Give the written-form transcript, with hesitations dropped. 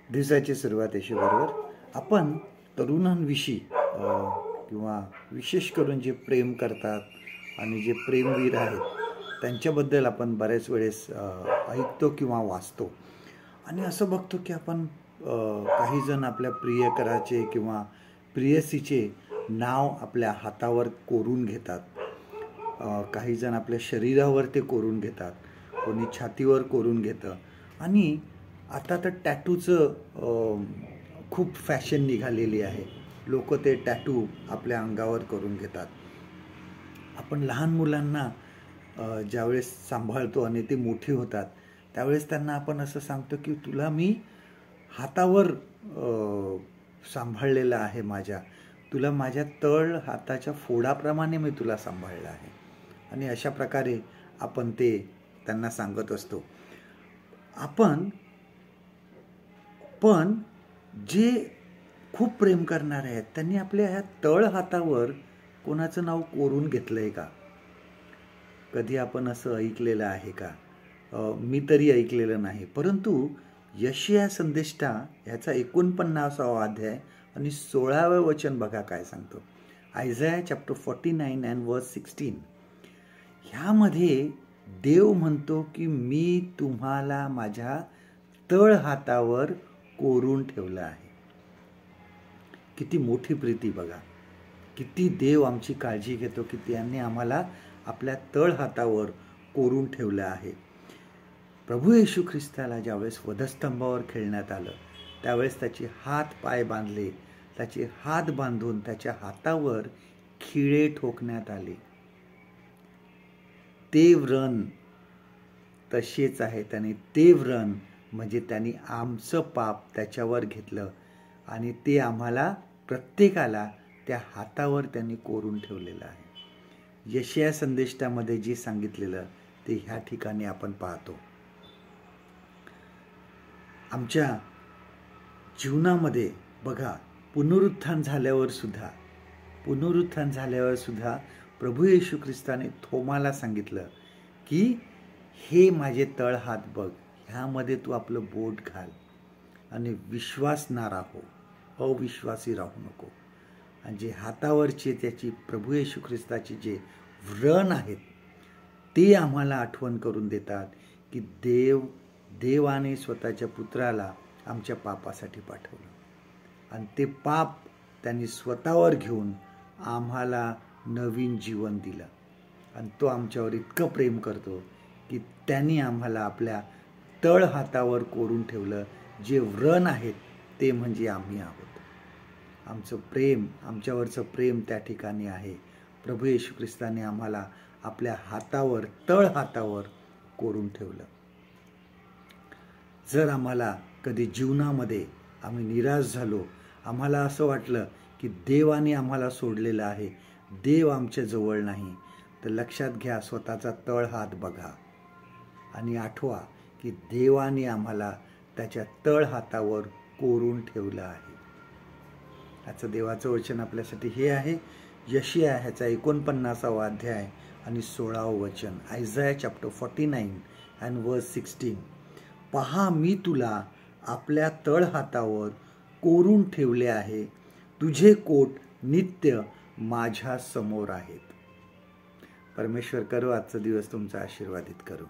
दिवसाची सुरुवात बरोबर आपण तरुणांविषयी किंवा विशेष करून जे प्रेम करतात आणि जे प्रेमवीर आहेत त्यांच्याबद्दल आपण बऱ्याच वेळेस ऐकतो किंवा वाचतो आणि असं बघतो की आपण काही जण आपल्या प्रियकराचे किंवा प्रियसीचे नाव आपल्या हातावर कोरून घेतात. काही जण आपल्या शरीरावर ते कोरून घेतात, कोणी छातीवर कोरून घेतं आणि आता तर टॅटूचं खूप फॅशन निघालेली आहे. लोक ते टॅटू आपल्या अंगावर करून घेतात. आपण लहान मुलांना ज्यावेळेस सांभाळतो आणि ते मोठी होतात त्यावेळेस त्यांना आपण असं सांगतो की तुला मी हातावर सांभाळलेलं आहे, तुला माझ्या तळ हाताच्या फोडाप्रमाणे मी तुला सांभाळलं आहे आणि अशा प्रकारे आपण ते त्यांना सांगत असतो. पण जे खूप प्रेम करणारे आहेत त्यांनी आपल्या ह्या तळ हातावर कोणाचं नाव कोरून घेतलंय का? कधी आपण असं ऐकलेलं आहे का? मी तरी ऐकलेलं नाही. परंतु यशाया संदेष्टा ह्याचा 49वा अध्याय आणि 16वे वचन बघा काय सांगतो. आयझाया चॅप्टर 49 अँड वर्स 16. ह्यामध्ये देव म्हणतो की मी तुम्हाला माझ्या तळ हातावर कोरून ठेवलं आहे. किती मोठी प्रीती बघा, किती देव आमची काळजी घेतो की त्यांनी आम्हाला आपल्या तळ हातावर कोरून ठेवलं आहे. प्रभू येशू ख्रिस्ताला ज्यावेळेस वधस्तंभावर खेळण्यात आलं त्यावेळेस त्याचे हात पाय बांधले, त्याचे हात बांधून त्याच्या हातावर खिळे ठोकण्यात आले. ते व्रण तसेच आहेत आणि ते व्रण म्हणजे त्यांनी आमचं पाप त्याच्यावर घेतलं आणि ते आम्हाला प्रत्येकाला त्या हातावर त्यांनी कोरून ठेवलेलं आहे. यशाया संदेष्टामध्ये जे सांगितलेलं ते ह्या ठिकाणी आपण पाहतो. आमच्या जीवनामध्ये बघा, पुनरुत्थान झाल्यावर सुद्धा प्रभू येशू ख्रिस्ताने थोमाला सांगितलं की हे माझे तळ हात बघ, ह्यामध्ये तू आपलं बोट घाल आणि विश्वासणारा हो, अविश्वासी राहू नको. आणि जे हातावरचे त्याची प्रभू येशू ख्रिस्ताचे जे व्रण आहेत ते आम्हाला आठवण करून देतात की देवाने स्वतःच्या पुत्राला आमच्या पापासाठी पाठवलं आणि ते पाप त्यांनी स्वतःवर घेऊन आम्हाला नवीन जीवन दिलं आणि तो आमच्यावर इतकं प्रेम करतो की त्यांनी आम्हाला आपल्या तळ हातावर कोरून ठेवलं. जे व्रण आहेत ते म्हणजे आम्ही आहोत. आमचं प्रेम, आमच्यावरचं प्रेम त्या ठिकाणी आहे. प्रभू येशू ख्रिस्ताने आम्हाला आपल्या हातावर, तळ हातावर कोरून ठेवलं. जर आम्हाला कधी जीवनामध्ये आम्ही निराश झालो, आम्हाला असं वाटलं की देवाने आम्हाला सोडलेलं आहे, देव आमच्या जवळ नाही, तर लक्षात घ्या, स्वतःचा तळ हात बघा आणि आठवा की देवाने आम्हाला त्याच्या तळ हातावर कोरून ठेवलं आहे. याचं देवाचं वचन आपल्यासाठी हे आहे. यशाया ह्याचा 49वा अध्याय आणि 16वे वचन. आयझाया चॅप्टर 49 अँड वर्स 16. पहा, मी तुला आपल्या तळ हातावर कोरून ठेवले आहे, तुझे कोट नित्य माझ्या समोर आहेत. परमेश्वर करो आजचा दिवस तुमचा आशीर्वादित करू.